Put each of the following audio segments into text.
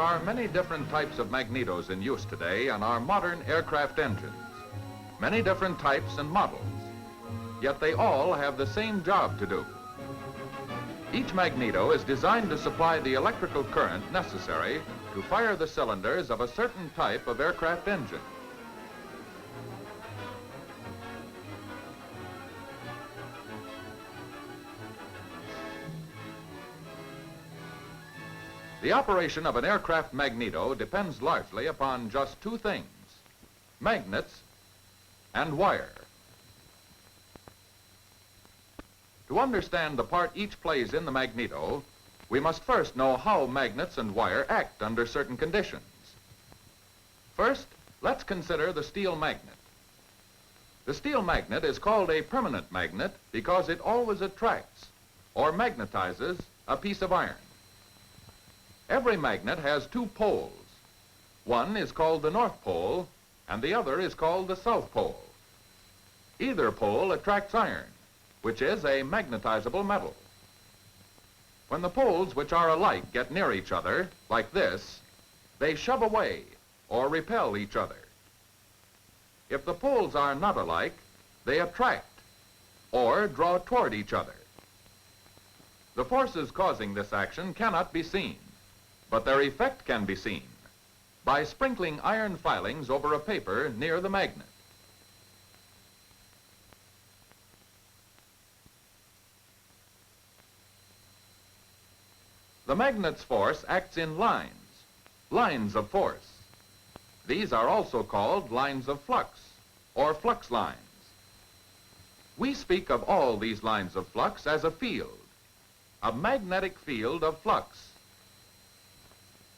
are many different types of magnetos in use today on our modern aircraft engines. Many different types and models. Yet they all have the same job to do. Each magneto is designed to supply the electrical current necessary to fire the cylinders of a certain type of aircraft engine. The operation of an aircraft magneto depends largely upon just two things: magnets and wire. To understand the part each plays in the magneto, we must first know how magnets and wire act under certain conditions. First, let's consider the steel magnet. The steel magnet is called a permanent magnet because it always attracts or magnetizes a piece of iron. Every magnet has two poles. One is called the North Pole and the other is called the South Pole. Either pole attracts iron, which is a magnetizable metal. When the poles which are alike get near each other, like this, they shove away or repel each other. If the poles are not alike, they attract or draw toward each other. The forces causing this action cannot be seen, but their effect can be seen by sprinkling iron filings over a paper near the magnet. The magnet's force acts in lines of force. These are also called lines of flux, or flux lines. We speak of all these lines of flux as a field, a magnetic field of flux.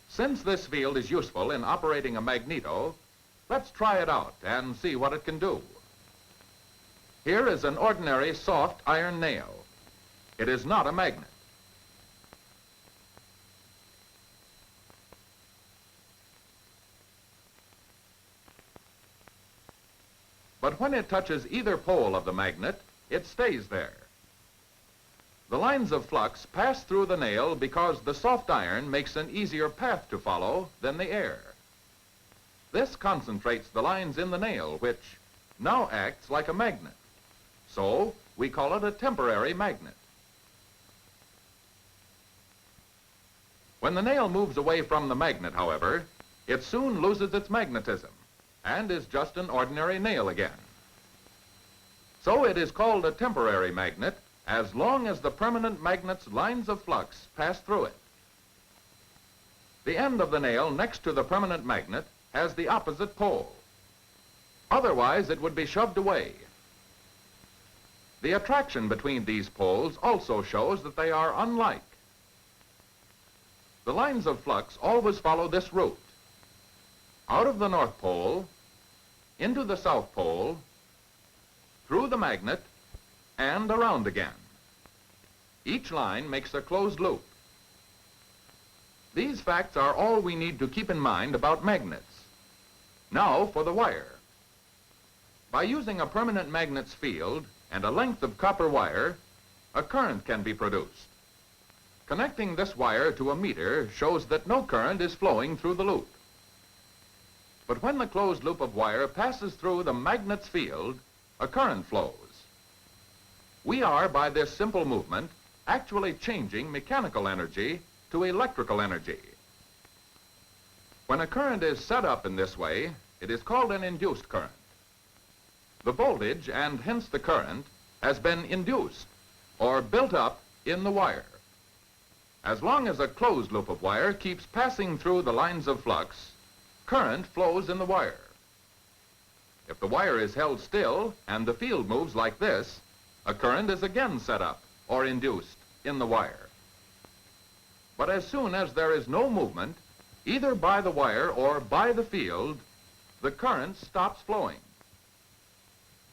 Since this field is useful in operating a magneto, let's try it out and see what it can do. Here is an ordinary soft iron nail. It is not a magnet. But when it touches either pole of the magnet, it stays there. The lines of flux pass through the nail because the soft iron makes an easier path to follow than the air. This concentrates the lines in the nail, which now acts like a magnet. So we call it a temporary magnet. When the nail moves away from the magnet, however, it soon loses its magnetism and is just an ordinary nail again. So it is called a temporary magnet as long as the permanent magnet's lines of flux pass through it. The end of the nail next to the permanent magnet has the opposite pole. Otherwise, it would be shoved away. The attraction between these poles also shows that they are unlike. The lines of flux always follow this route: out of the North Pole, into the South Pole, through the magnet, and around again. Each line makes a closed loop. These facts are all we need to keep in mind about magnets. Now for the wire. By using a permanent magnet's field and a length of copper wire, a current can be produced. Connecting this wire to a meter shows that no current is flowing through the loop. But when the closed loop of wire passes through the magnet's field, a current flows. We are, by this simple movement, actually changing mechanical energy to electrical energy. When a current is set up in this way, it is called an induced current. The voltage, and hence the current, has been induced, or built up, in the wire. As long as a closed loop of wire keeps passing through the lines of flux, current flows in the wire. If the wire is held still and the field moves like this, a current is again set up, or induced, in the wire. But as soon as there is no movement, either by the wire or by the field, the current stops flowing.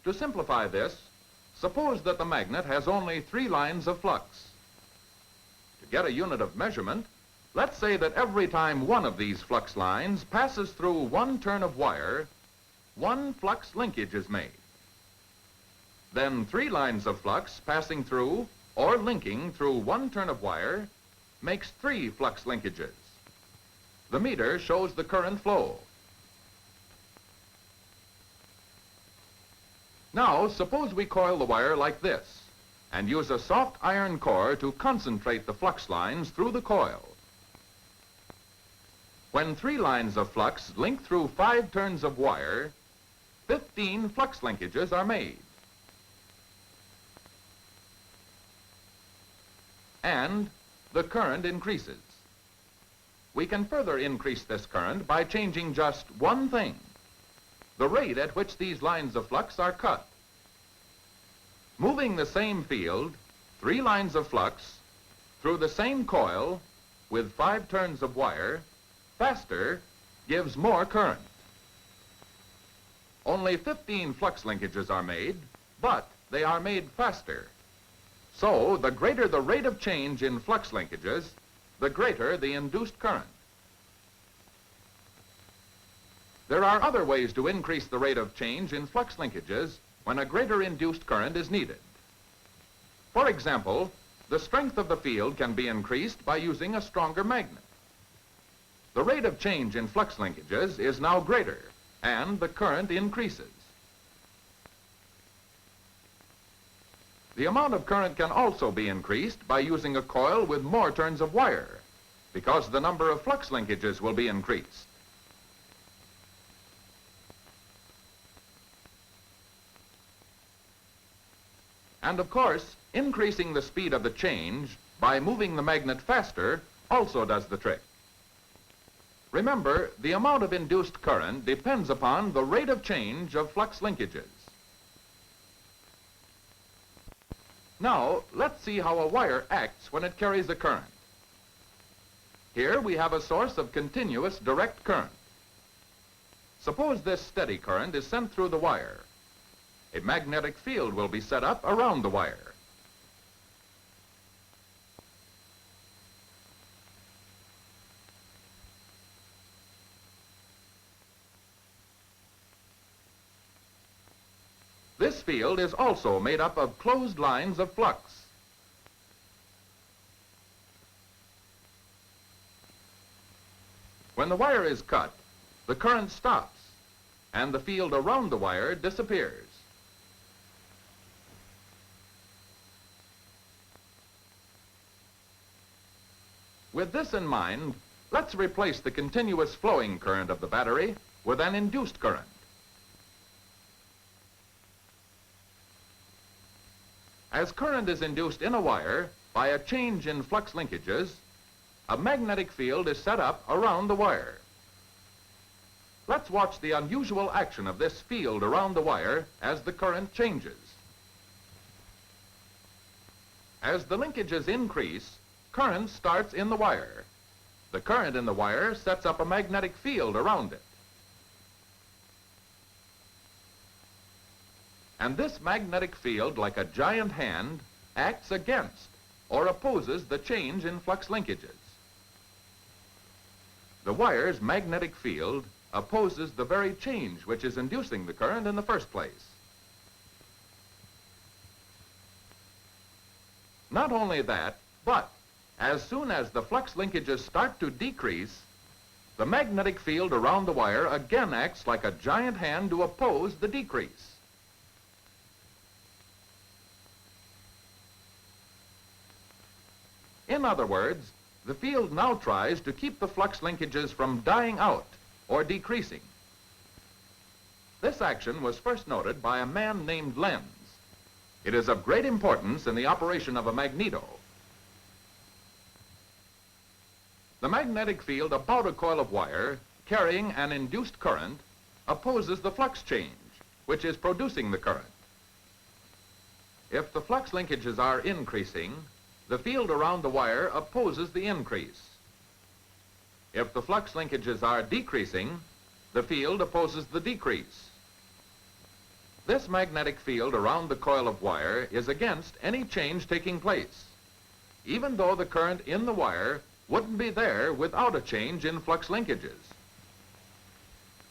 To simplify this, suppose that the magnet has only 3 lines of flux. To get a unit of measurement, let's say that every time one of these flux lines passes through one turn of wire, 1 flux linkage is made. Then 3 lines of flux passing through or linking through 1 turn of wire makes 3 flux linkages. The meter shows the current flow. Now, suppose we coil the wire like this and use a soft iron core to concentrate the flux lines through the coil. When 3 lines of flux link through 5 turns of wire, 15 flux linkages are made. And the current increases. We can further increase this current by changing just one thing: the rate at which these lines of flux are cut. Moving the same field, 3 lines of flux, through the same coil with 5 turns of wire, faster gives more current. Only 15 flux linkages are made, but they are made faster. So, the greater the rate of change in flux linkages, the greater the induced current. There are other ways to increase the rate of change in flux linkages when a greater induced current is needed. For example, the strength of the field can be increased by using a stronger magnet. The rate of change in flux linkages is now greater, and the current increases. The amount of current can also be increased by using a coil with more turns of wire, because the number of flux linkages will be increased. And of course, increasing the speed of the change by moving the magnet faster also does the trick. Remember, the amount of induced current depends upon the rate of change of flux linkages. Now, let's see how a wire acts when it carries a current. Here we have a source of continuous direct current. Suppose this steady current is sent through the wire. A magnetic field will be set up around the wire. This field is also made up of closed lines of flux. When the wire is cut, the current stops, and the field around the wire disappears. With this in mind, let's replace the continuous flowing current of the battery with an induced current. As current is induced in a wire by a change in flux linkages, a magnetic field is set up around the wire. Let's watch the unusual action of this field around the wire as the current changes. As the linkages increase, current starts in the wire. The current in the wire sets up a magnetic field around it. And this magnetic field, like a giant hand, acts against or opposes the change in flux linkages. The wire's magnetic field opposes the very change which is inducing the current in the first place. Not only that, but as soon as the flux linkages start to decrease, the magnetic field around the wire again acts like a giant hand to oppose the decrease. In other words, the field now tries to keep the flux linkages from dying out or decreasing. This action was first noted by a man named Lenz. It is of great importance in the operation of a magneto. The magnetic field about a coil of wire carrying an induced current opposes the flux change, which is producing the current. If the flux linkages are increasing, the field around the wire opposes the increase. If the flux linkages are decreasing, the field opposes the decrease. This magnetic field around the coil of wire is against any change taking place, even though the current in the wire wouldn't be there without a change in flux linkages.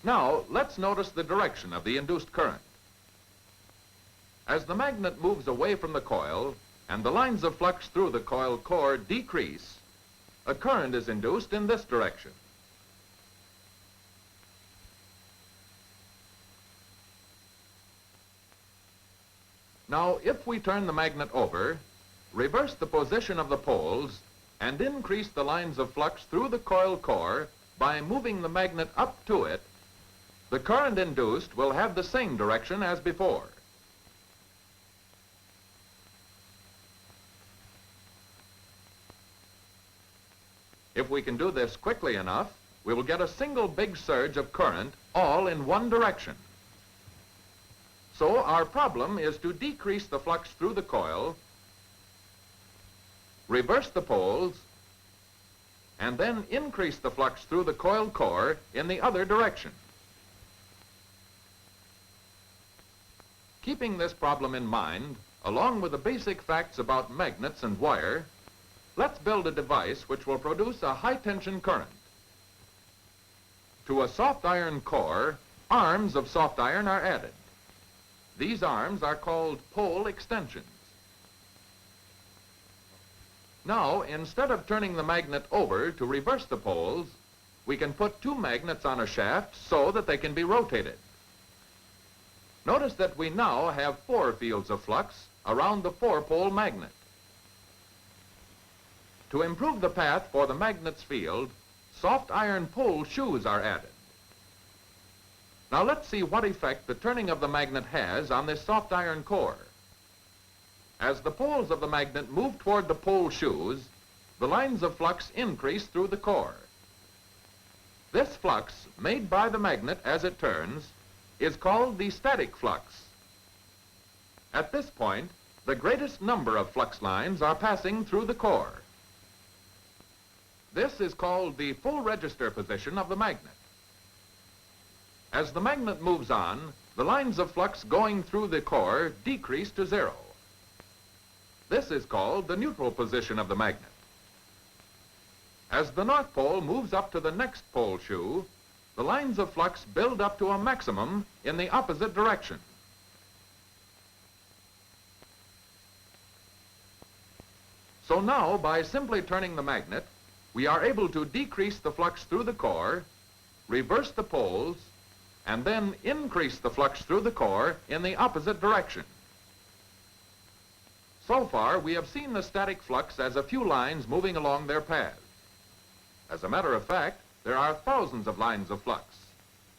Now, let's notice the direction of the induced current. As the magnet moves away from the coil and the lines of flux through the coil core decrease, a current is induced in this direction. Now, if we turn the magnet over, reverse the position of the poles, and increase the lines of flux through the coil core by moving the magnet up to it, the current induced will have the same direction as before. If we can do this quickly enough, we will get a single big surge of current all in one direction. So our problem is to decrease the flux through the coil, reverse the poles, and then increase the flux through the coil core in the other direction. Keeping this problem in mind, along with the basic facts about magnets and wire, let's build a device which will produce a high-tension current. To a soft iron core, arms of soft iron are added. These arms are called pole extensions. Now, instead of turning the magnet over to reverse the poles, we can put two magnets on a shaft so that they can be rotated. Notice that we now have 4 fields of flux around the 4-pole magnet. To improve the path for the magnet's field, soft iron pole shoes are added. Now let's see what effect the turning of the magnet has on this soft iron core. As the poles of the magnet move toward the pole shoes, the lines of flux increase through the core. This flux, made by the magnet as it turns, is called the static flux. At this point, the greatest number of flux lines are passing through the core. This is called the full register position of the magnet. As the magnet moves on, the lines of flux going through the core decrease to 0. This is called the neutral position of the magnet. As the North Pole moves up to the next pole shoe, the lines of flux build up to a maximum in the opposite direction. So now, by simply turning the magnet, we are able to decrease the flux through the core, reverse the poles, and then increase the flux through the core in the opposite direction. So far, we have seen the static flux as a few lines moving along their paths. As a matter of fact, there are thousands of lines of flux.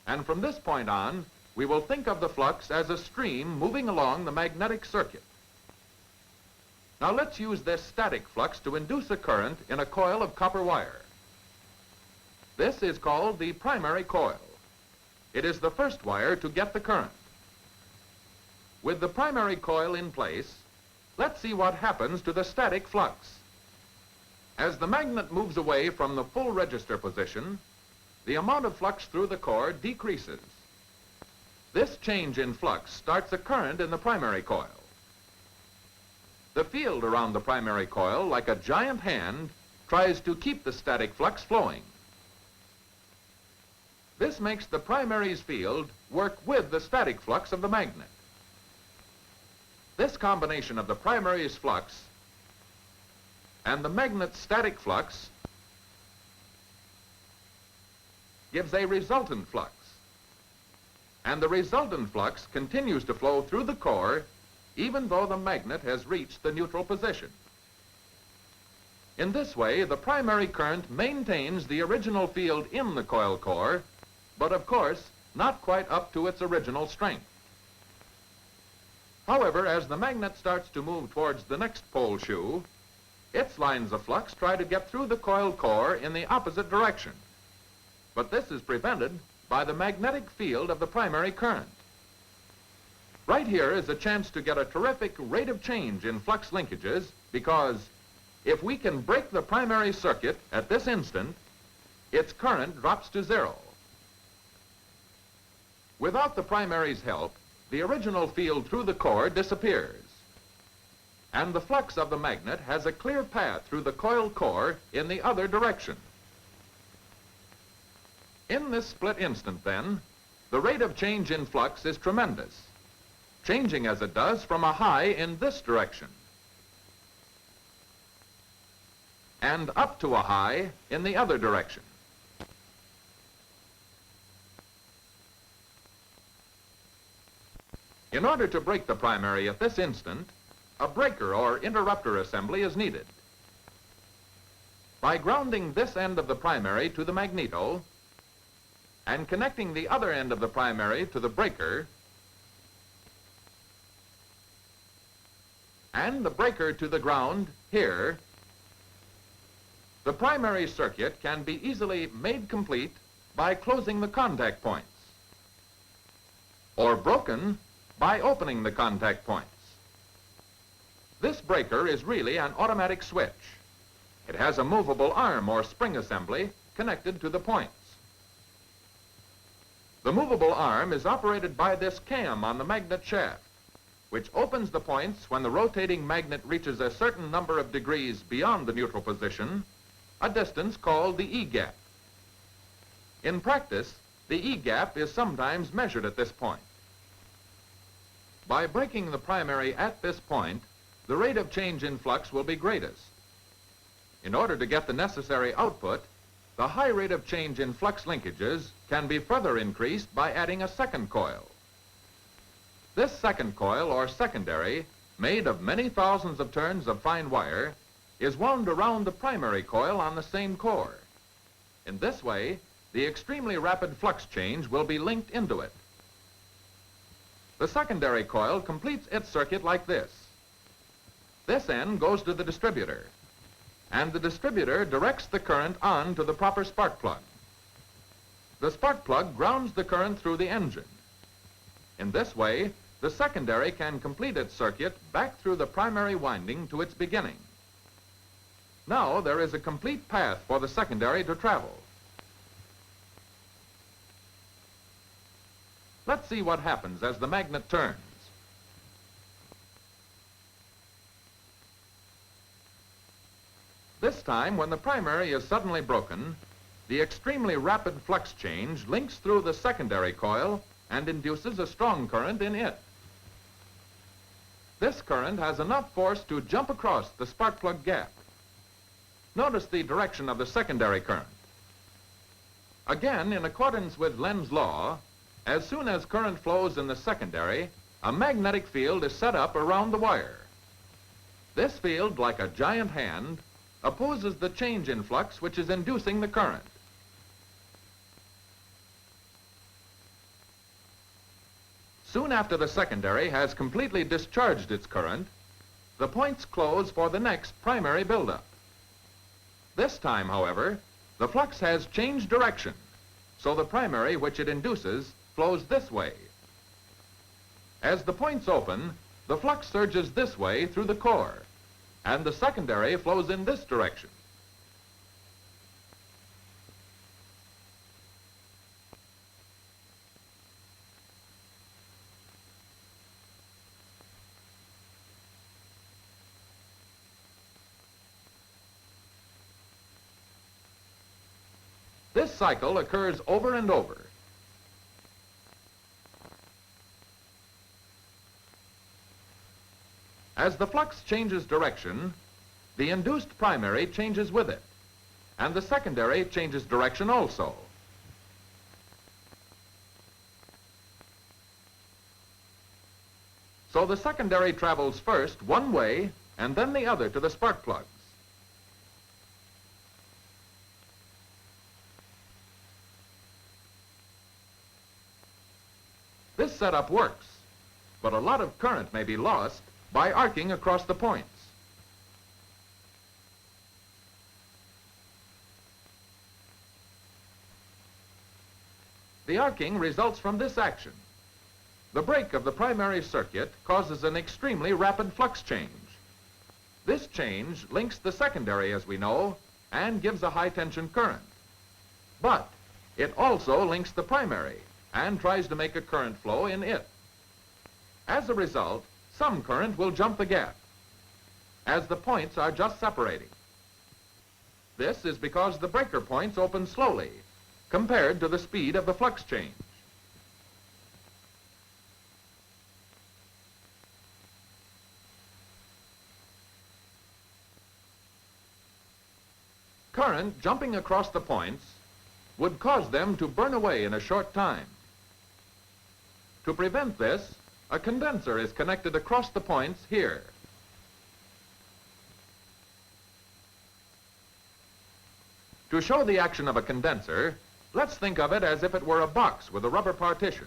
And from this point on, we will think of the flux as a stream moving along the magnetic circuit. Now let's use this static flux to induce a current in a coil of copper wire. This is called the primary coil. It is the first wire to get the current. With the primary coil in place, let's see what happens to the static flux. As the magnet moves away from the full register position, the amount of flux through the core decreases. This change in flux starts a current in the primary coil. The field around the primary coil, like a giant hand, tries to keep the static flux flowing. This makes the primary's field work with the static flux of the magnet. This combination of the primary's flux and the magnet's static flux gives a resultant flux. And the resultant flux continues to flow through the core even though the magnet has reached the neutral position. In this way, the primary current maintains the original field in the coil core, but of course, not quite up to its original strength. However, as the magnet starts to move towards the next pole shoe, its lines of flux try to get through the coil core in the opposite direction. But this is prevented by the magnetic field of the primary current. Right here is a chance to get a terrific rate of change in flux linkages, because if we can break the primary circuit at this instant, its current drops to 0. Without the primary's help, the original field through the core disappears, and the flux of the magnet has a clear path through the coil core in the other direction. In this split instant, then, the rate of change in flux is tremendous, changing as it does from a high in this direction and up to a high in the other direction. In order to break the primary at this instant, a breaker or interrupter assembly is needed. By grounding this end of the primary to the magneto and connecting the other end of the primary to the breaker and the breaker to the ground here, the primary circuit can be easily made complete by closing the contact points, or broken by opening the contact points. This breaker is really an automatic switch. It has a movable arm or spring assembly connected to the points. The movable arm is operated by this cam on the magnet shaft, which opens the points when the rotating magnet reaches a certain number of degrees beyond the neutral position, a distance called the E-gap. In practice, the E-gap is sometimes measured at this point. By breaking the primary at this point, the rate of change in flux will be greatest. In order to get the necessary output, the high rate of change in flux linkages can be further increased by adding a second coil. This second coil, or secondary, made of many thousands of turns of fine wire, is wound around the primary coil on the same core. In this way, the extremely rapid flux change will be linked into it. The secondary coil completes its circuit like this. This end goes to the distributor, and the distributor directs the current on to the proper spark plug. The spark plug grounds the current through the engine. In this way, the secondary can complete its circuit back through the primary winding to its beginning. Now there is a complete path for the secondary to travel. Let's see what happens as the magnet turns. This time, when the primary is suddenly broken, the extremely rapid flux change links through the secondary coil and induces a strong current in it. This current has enough force to jump across the spark plug gap. Notice the direction of the secondary current. Again, in accordance with Lenz law, as soon as current flows in the secondary, a magnetic field is set up around the wire. This field, like a giant hand, opposes the change in flux which is inducing the current. Soon after the secondary has completely discharged its current, the points close for the next primary buildup. This time, however, the flux has changed direction, so the primary which it induces flows this way. As the points open, the flux surges this way through the core, and the secondary flows in this direction. This cycle occurs over and over. As the flux changes direction, the induced primary changes with it, and the secondary changes direction also. So the secondary travels first one way and then the other to the spark plugs. This setup works, but a lot of current may be lost by arcing across the points. The arcing results from this action. The break of the primary circuit causes an extremely rapid flux change. This change links the secondary, as we know, and gives a high-tension current. But it also links the primary and tries to make a current flow in it. As a result, some current will jump the gap, as the points are just separating. This is because the breaker points open slowly, compared to the speed of the flux change. Current jumping across the points would cause them to burn away in a short time. To prevent this, a condenser is connected across the points here. To show the action of a condenser, let's think of it as if it were a box with a rubber partition.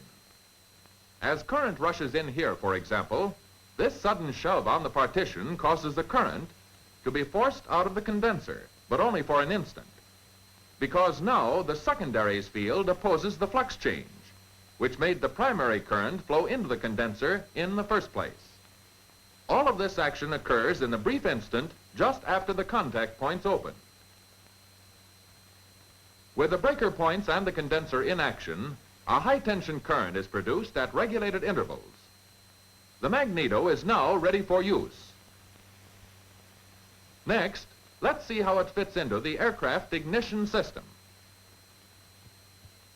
As current rushes in here, for example, this sudden shove on the partition causes the current to be forced out of the condenser, but only for an instant, because now the secondary's field opposes the flux change, which made the primary current flow into the condenser in the first place. All of this action occurs in the brief instant just after the contact points open. With the breaker points and the condenser in action, a high-tension current is produced at regulated intervals. The magneto is now ready for use. Next, let's see how it fits into the aircraft ignition system.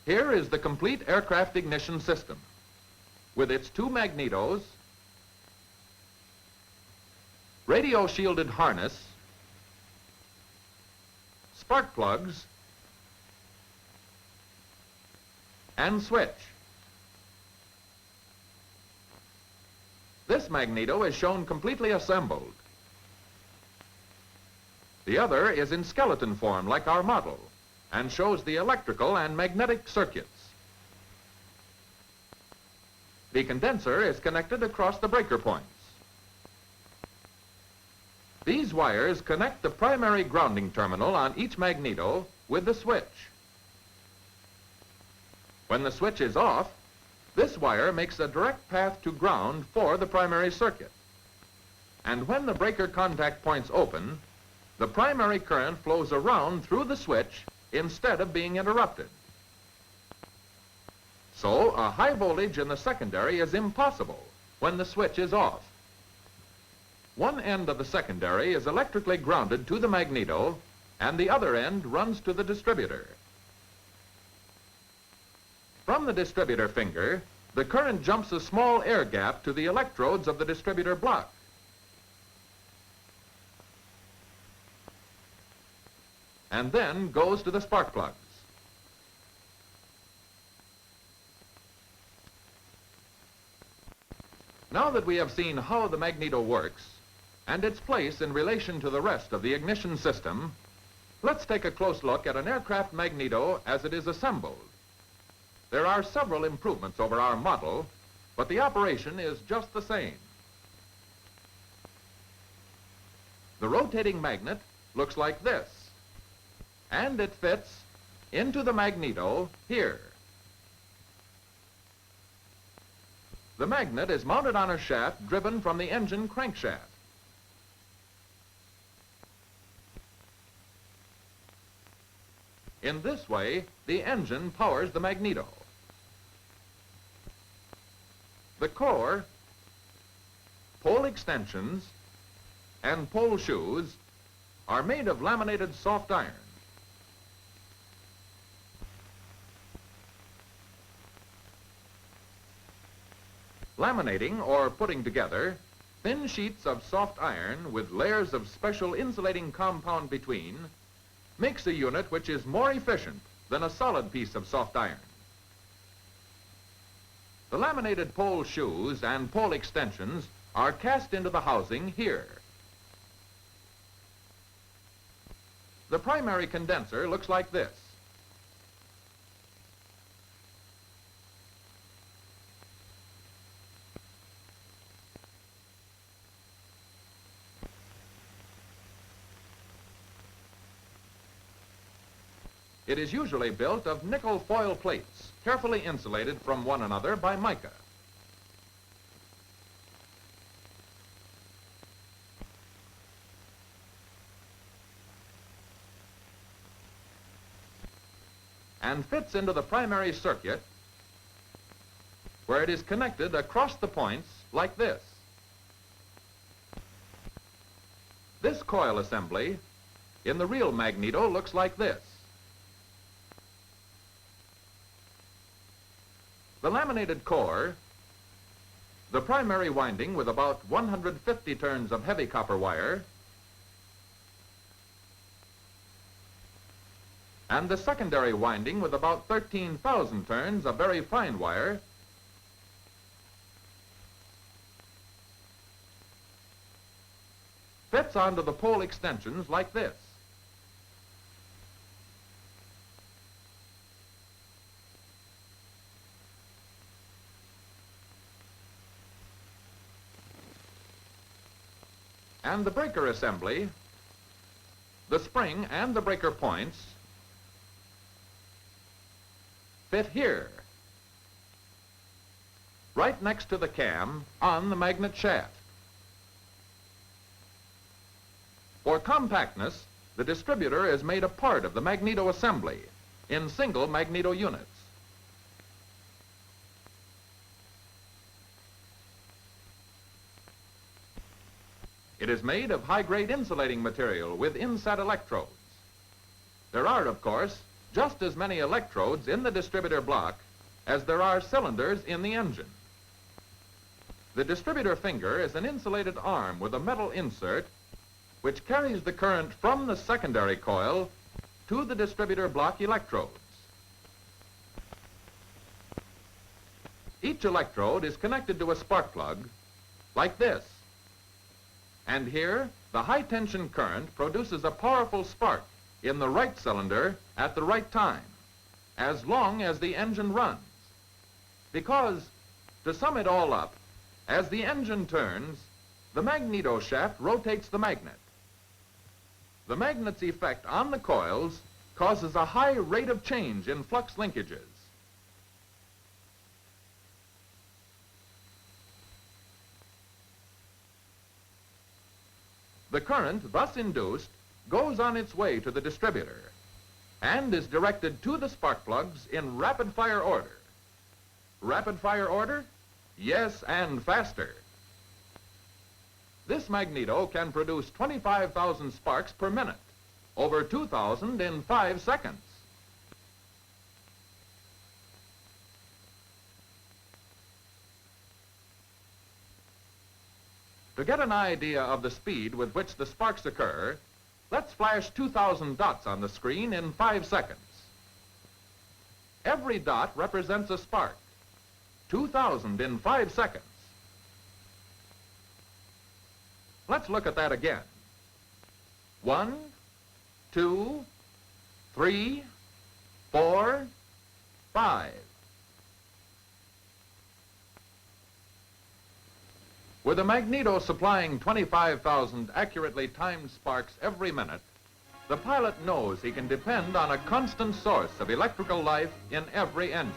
Here is the complete aircraft ignition system, with its two magnetos, radio-shielded harness, spark plugs, and switch. This magneto is shown completely assembled. The other is in skeleton form like our model and shows the electrical and magnetic circuits. The condenser is connected across the breaker points. These wires connect the primary grounding terminal on each magneto with the switch. When the switch is off, this wire makes a direct path to ground for the primary circuit. And when the breaker contact points open, the primary current flows around through the switch instead of being interrupted. So a high voltage in the secondary is impossible when the switch is off. One end of the secondary is electrically grounded to the magneto, and the other end runs to the distributor. From the distributor finger, the current jumps a small air gap to the electrodes of the distributor block. And then goes to the spark plugs. Now that we have seen how the magneto works and its place in relation to the rest of the ignition system, let's take a close look at an aircraft magneto as it is assembled. There are several improvements over our model, but the operation is just the same. The rotating magnet looks like this, and it fits into the magneto here. The magnet is mounted on a shaft driven from the engine crankshaft. In this way, the engine powers the magneto. The core, pole extensions, and pole shoes are made of laminated soft iron. Laminating, or putting together, thin sheets of soft iron with layers of special insulating compound between makes a unit which is more efficient than a solid piece of soft iron. The laminated pole shoes and pole extensions are cast into the housing here. The primary condenser looks like this. It is usually built of nickel foil plates, carefully insulated from one another by mica. And fits into the primary circuit, where it is connected across the points like this. This coil assembly in the real magneto looks like this. The laminated core, the primary winding with about 150 turns of heavy copper wire, and the secondary winding with about 13,000 turns of very fine wire, fits onto the pole extensions like this. And the breaker assembly, the spring and the breaker points fit here, right next to the cam on the magnet shaft. For compactness, the distributor is made a part of the magneto assembly in single magneto units. It is made of high-grade insulating material with inset electrodes. There are, of course, just as many electrodes in the distributor block as there are cylinders in the engine. The distributor finger is an insulated arm with a metal insert which carries the current from the secondary coil to the distributor block electrodes. Each electrode is connected to a spark plug like this. And here, the high-tension current produces a powerful spark in the right cylinder at the right time, as long as the engine runs. Because, to sum it all up, as the engine turns, the magneto shaft rotates the magnet. The magnet's effect on the coils causes a high rate of change in flux linkages. The current, thus induced, goes on its way to the distributor and is directed to the spark plugs in rapid-fire order. Rapid-fire order? Yes, and faster. This magneto can produce 25,000 sparks per minute, over 2,000 in 5 seconds. To get an idea of the speed with which the sparks occur, let's flash 2,000 dots on the screen in 5 seconds. Every dot represents a spark. 2,000 in 5 seconds. Let's look at that again. 1, 2, 3, 4, 5. With a magneto supplying 25,000 accurately timed sparks every minute, the pilot knows he can depend on a constant source of electrical life in every engine.